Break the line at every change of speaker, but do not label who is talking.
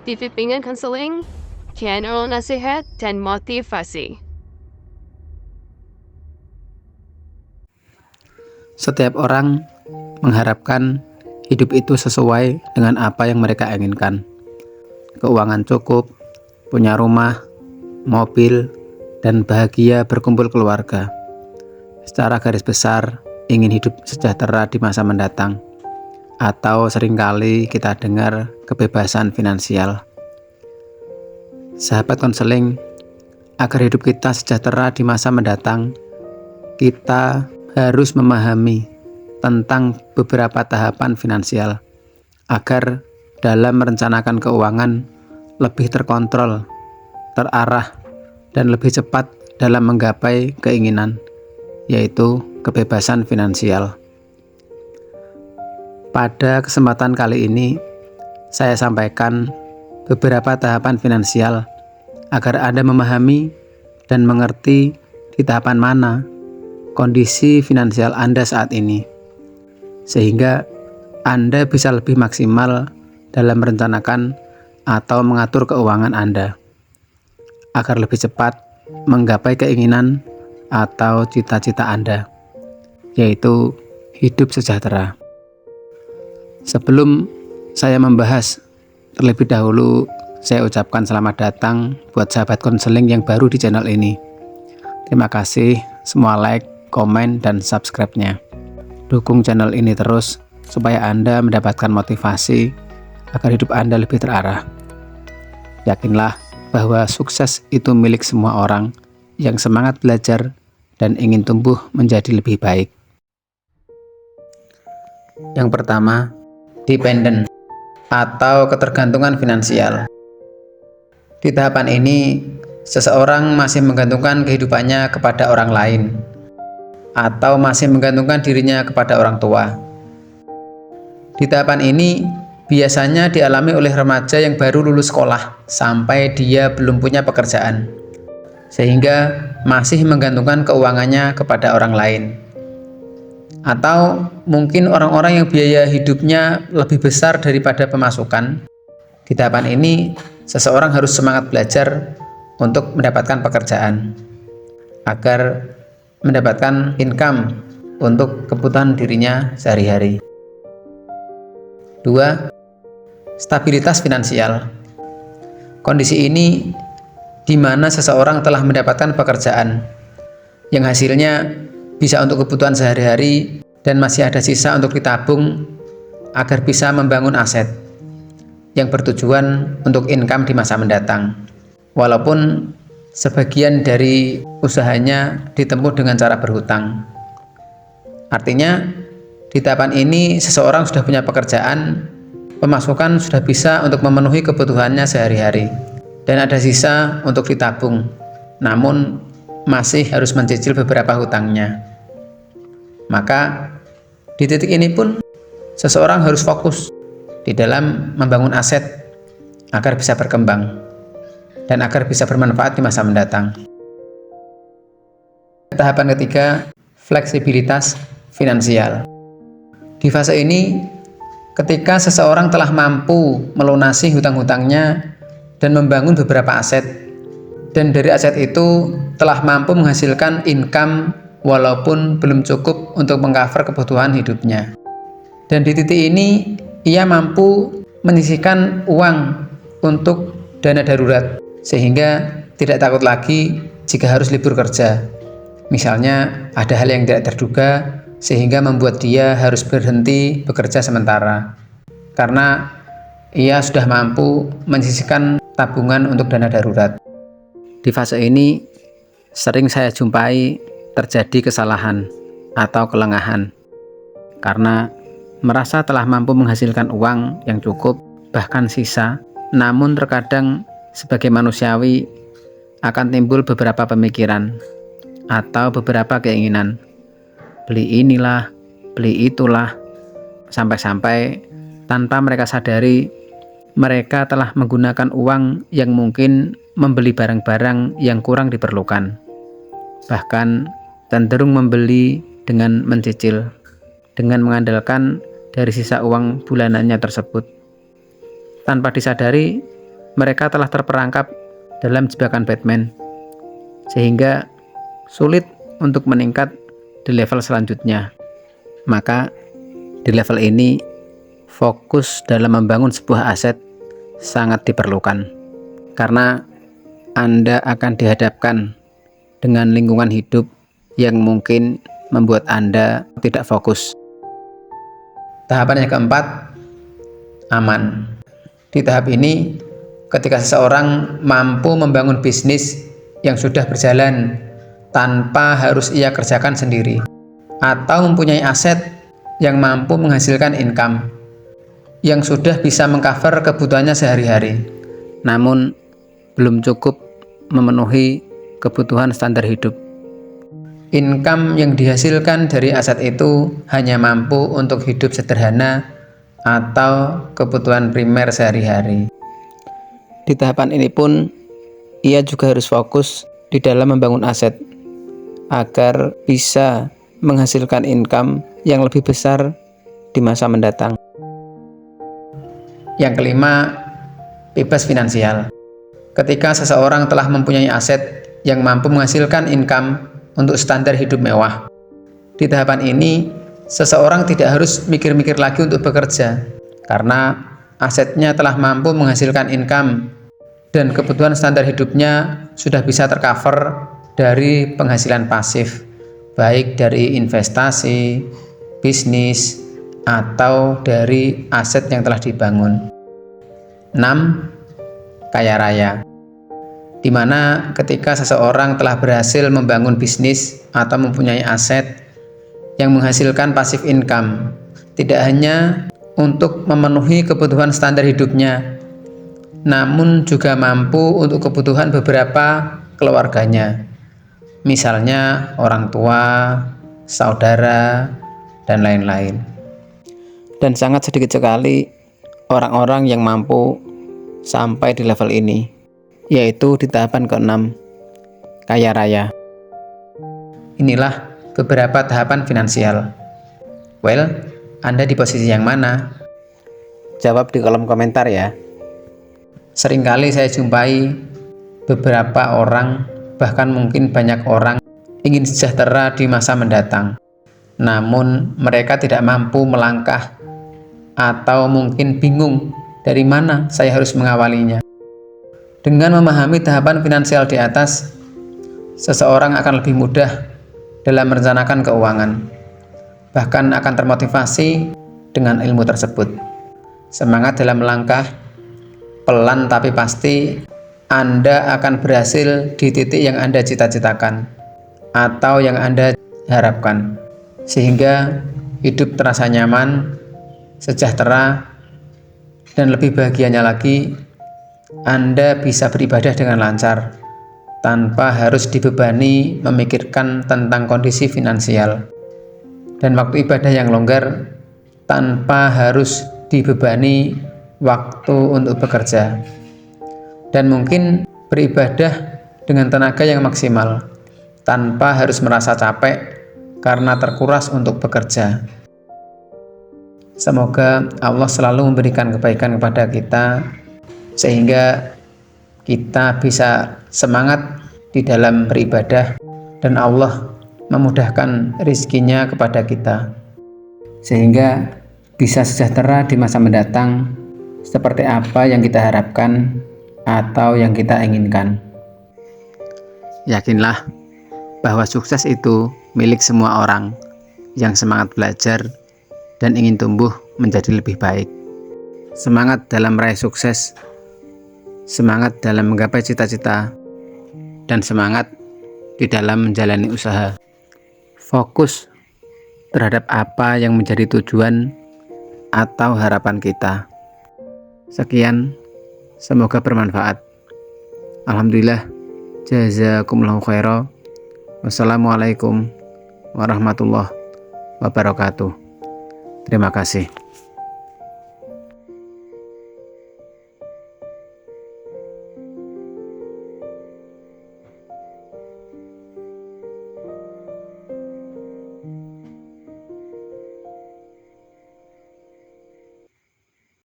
TV Pinggan Konseling, channel nasihat dan motivasi.
Setiap orang mengharapkan hidup itu sesuai dengan apa yang mereka inginkan. Keuangan cukup, punya rumah, mobil, dan bahagia berkumpul keluarga. Secara garis besar, ingin hidup sejahtera di masa mendatang. Atau seringkali kita dengar kebebasan finansial. Sahabat konseling, agar hidup kita sejahtera di masa mendatang, kita harus memahami tentang beberapa tahapan finansial agar dalam merencanakan keuangan lebih terkontrol, terarah, dan lebih cepat dalam menggapai keinginan, yaitu kebebasan finansial. Pada kesempatan kali ini, saya sampaikan beberapa tahapan finansial agar Anda memahami dan mengerti di tahapan mana kondisi finansial Anda saat ini, sehingga Anda bisa lebih maksimal dalam merencanakan atau mengatur keuangan Anda, agar lebih cepat menggapai keinginan atau cita-cita Anda, yaitu hidup sejahtera. Sebelum saya membahas, terlebih dahulu saya ucapkan selamat datang buat sahabat konseling yang baru di channel ini. Terima kasih semua like, komen, dan subscribe-nya. Dukung channel ini terus supaya Anda mendapatkan motivasi agar hidup Anda lebih terarah. Yakinlah bahwa sukses itu milik semua orang yang semangat belajar dan ingin tumbuh menjadi lebih baik. Yang pertama, dependent atau ketergantungan finansial. Di tahapan ini, seseorang masih menggantungkan kehidupannya kepada orang lain atau masih menggantungkan dirinya kepada orang tua. Di tahapan ini, biasanya dialami oleh remaja yang baru lulus sekolah sampai dia belum punya pekerjaan, sehingga masih menggantungkan keuangannya kepada orang lain. Atau mungkin orang-orang yang biaya hidupnya lebih besar daripada pemasukan. Di tahapan ini, seseorang harus semangat belajar untuk mendapatkan pekerjaan agar mendapatkan income untuk kebutuhan dirinya sehari-hari. 2. Stabilitas finansial. Kondisi ini di mana seseorang telah mendapatkan pekerjaan yang hasilnya bisa untuk kebutuhan sehari-hari dan masih ada sisa untuk ditabung agar bisa membangun aset yang bertujuan untuk income di masa mendatang. Walaupun sebagian dari usahanya ditempuh dengan cara berhutang. Artinya, di tahapan ini seseorang sudah punya pekerjaan, pemasukan sudah bisa untuk memenuhi kebutuhannya sehari-hari, dan ada sisa untuk ditabung, namun masih harus mencicil beberapa hutangnya. Maka di titik ini pun seseorang harus fokus di dalam membangun aset agar bisa berkembang dan agar bisa bermanfaat di masa mendatang. Tahapan ketiga, fleksibilitas finansial. Di fase ini, ketika seseorang telah mampu melunasi hutang-hutangnya dan membangun beberapa aset, dan dari aset itu telah mampu menghasilkan income walaupun belum cukup untuk mengcover kebutuhan hidupnya. Dan di titik ini, ia mampu menyisihkan uang untuk dana darurat, sehingga tidak takut lagi jika harus libur kerja. Misalnya, ada hal yang tidak terduga, sehingga membuat dia harus berhenti bekerja sementara, karena ia sudah mampu menyisihkan tabungan untuk dana darurat. Di fase ini, sering saya jumpai terjadi kesalahan atau kelengahan karena merasa telah mampu menghasilkan uang yang cukup, bahkan sisa, namun terkadang sebagai manusiawi akan timbul beberapa pemikiran atau beberapa keinginan. Beli inilah, beli itulah, sampai-sampai tanpa mereka sadari mereka telah menggunakan uang yang mungkin membeli barang-barang yang kurang diperlukan. Bahkan cenderung membeli dengan mencicil, dengan mengandalkan dari sisa uang bulanannya tersebut. Tanpa disadari, mereka telah terperangkap dalam jebakan Batman, sehingga sulit untuk meningkat di level selanjutnya. Maka di level ini, fokus dalam membangun sebuah aset sangat diperlukan, karena Anda akan dihadapkan dengan lingkungan hidup yang mungkin membuat Anda tidak fokus. Tahapan yang keempat, aman. Di tahap ini, ketika seseorang mampu membangun bisnis yang sudah berjalan tanpa harus ia kerjakan sendiri, atau mempunyai aset yang mampu menghasilkan income yang sudah bisa mengcover kebutuhannya sehari-hari, namun belum cukup memenuhi kebutuhan standar hidup. Income yang dihasilkan dari aset itu hanya mampu untuk hidup sederhana atau kebutuhan primer sehari-hari. Di tahapan ini pun, ia juga harus fokus di dalam membangun aset agar bisa menghasilkan income yang lebih besar di masa mendatang. Yang kelima, bebas finansial. Ketika seseorang telah mempunyai aset yang mampu menghasilkan income untuk standar hidup mewah, di tahapan ini seseorang tidak harus mikir-mikir lagi untuk bekerja, karena asetnya telah mampu menghasilkan income dan kebutuhan standar hidupnya sudah bisa tercover dari penghasilan pasif, baik dari investasi, bisnis, atau dari aset yang telah dibangun. 6. Kaya raya, di mana ketika seseorang telah berhasil membangun bisnis atau mempunyai aset yang menghasilkan passive income, tidak hanya untuk memenuhi kebutuhan standar hidupnya, namun juga mampu untuk kebutuhan beberapa keluarganya, misalnya orang tua, saudara, dan lain-lain. Dan sangat sedikit sekali orang-orang yang mampu sampai di level ini, yaitu di tahapan ke-6, kaya raya. Inilah beberapa tahapan finansial. Well, Anda di posisi yang mana? Jawab di kolom komentar ya. Seringkali saya jumpai beberapa orang, bahkan mungkin banyak orang, ingin sejahtera di masa mendatang, namun mereka tidak mampu melangkah atau mungkin bingung dari mana saya harus mengawalinya. Dengan memahami tahapan finansial di atas, seseorang akan lebih mudah dalam merencanakan keuangan, bahkan akan termotivasi dengan ilmu tersebut. Semangat dalam melangkah, pelan tapi pasti Anda akan berhasil di titik yang Anda cita-citakan atau yang Anda harapkan, sehingga hidup terasa nyaman, sejahtera, dan lebih bahagianya lagi, Anda bisa beribadah dengan lancar tanpa harus dibebani memikirkan tentang kondisi finansial, dan waktu ibadah yang longgar tanpa harus dibebani waktu untuk bekerja, dan mungkin beribadah dengan tenaga yang maksimal tanpa harus merasa capek karena terkuras untuk bekerja. Semoga Allah selalu memberikan kebaikan kepada kita, sehingga kita bisa semangat di dalam beribadah dan Allah memudahkan rizkinya kepada kita, sehingga bisa sejahtera di masa mendatang seperti apa yang kita harapkan atau yang kita inginkan. Yakinlah bahwa sukses itu milik semua orang yang semangat belajar dan ingin tumbuh menjadi lebih baik. Semangat dalam meraih sukses, semangat dalam menggapai cita-cita, dan semangat di dalam menjalani usaha. Fokus terhadap apa yang menjadi tujuan atau harapan kita. Sekian, semoga bermanfaat. Alhamdulillah, jazakumullahu khairan. Wassalamualaikum warahmatullahi wabarakatuh. Terima kasih.